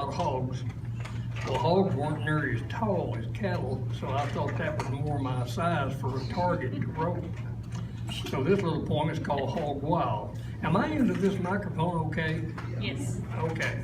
about hogs. Well, hogs weren't nearly as tall as cattle, so I thought that was more my size for a target to rope. So this little poem is called Hog Wild. Am I into this microphone okay? Yes. Okay.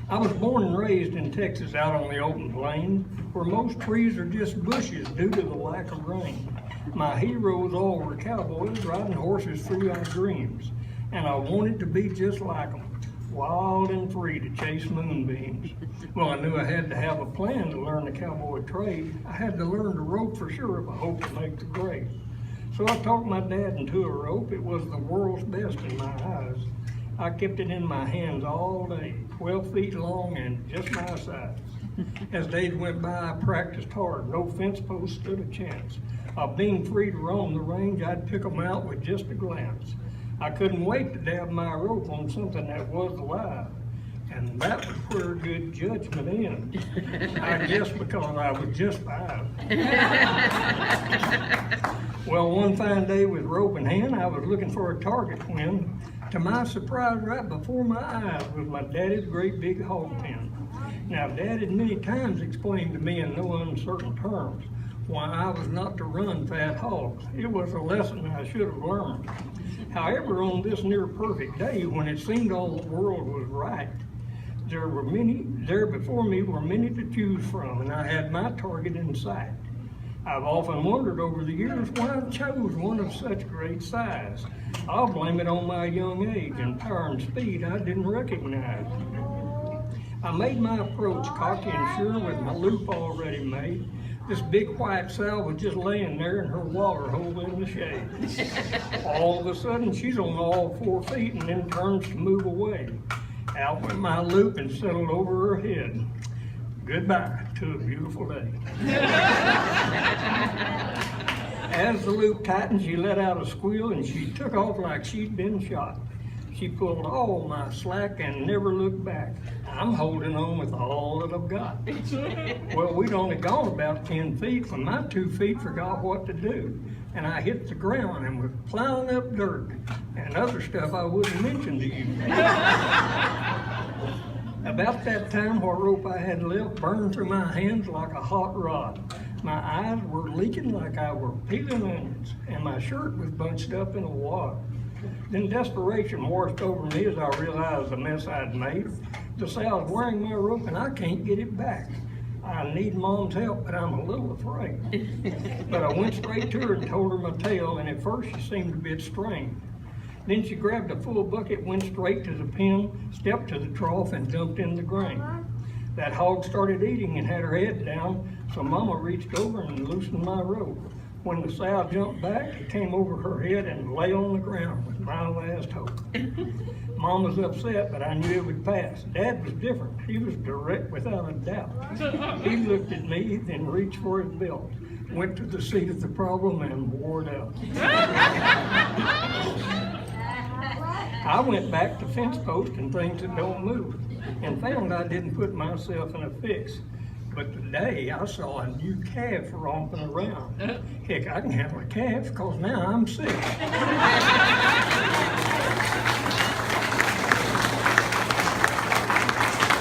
I was born and raised in Texas out on the open plain, where most trees are just bushes due to the lack of rain. My heroes all were cowboys riding horses through our dreams, and I wanted to be just like them, wild and free to chase moonbeams. Well, I knew I had to have a plan to learn the cowboy trade. I had to learn to rope for sure if I hoped to make the grade. So I talked my dad into a rope. It was the world's best in my eyes. I kept it in my hands all day, 12 feet long and just my size. As days went by, I practiced hard. No fence post stood a chance. Of being free to roam the range, I'd pick them out with just a glance. I couldn't wait to dab my rope on something that was alive. And that was where good judgment ends. I guess because I was just 5. Well, one fine day with rope in hand, I was looking for a target when, to my surprise, right before my eyes was my daddy's great big hog pen. Now, Dad had many times explained to me in no uncertain terms why I was not to run fat hogs. It was a lesson I should have learned. However, on this near perfect day, when it seemed all the world was right, there before me were many to choose from, and I had my target in sight. I've often wondered over the years why I chose one of such great size. I'll blame it on my young age and power and speed I didn't recognize. I made my approach cocky and sure with my loop already made. This big white sow was just laying there in her water hole in the shade. All of a sudden, she's on all 4 feet and then turns to move away. Out went my loop and settled over her head. Goodbye to a beautiful day. As the loop tightened, she let out a squeal and she took off like she'd been shot. She pulled all my slack and never looked back. I'm holding on with all that I've got. Well, we'd only gone about 10 feet when my 2 feet forgot what to do. And I hit the ground and was plowing up dirt and other stuff I wouldn't mention to you. About that time, what rope I had left burned through my hands like a hot rod. My eyes were leaking like I were peeling onions, and my shirt was bunched up in a wad. Then desperation washed over me as I realized the mess I'd made. The sow's wearing my rope and I can't get it back. I need Mom's help, but I'm a little afraid. But I went straight to her and told her my tale, and at first she seemed a bit strained. Then she grabbed a full bucket, went straight to the pen, stepped to the trough, and dumped in the grain. That hog started eating and had her head down, so Mama reached over and loosened my rope. When the sow jumped back, it came over her head and lay on the ground with my last hope. Mom was upset, but I knew it would pass. Dad was different. He was direct without a doubt. He looked at me, then reached for his belt, went to the seat of the problem, and wore it out. I went back to fence post and things that don't move, and found I didn't put myself in a fix. But today I saw a new calf romping around. Heck, I can handle a calf because now I'm 6.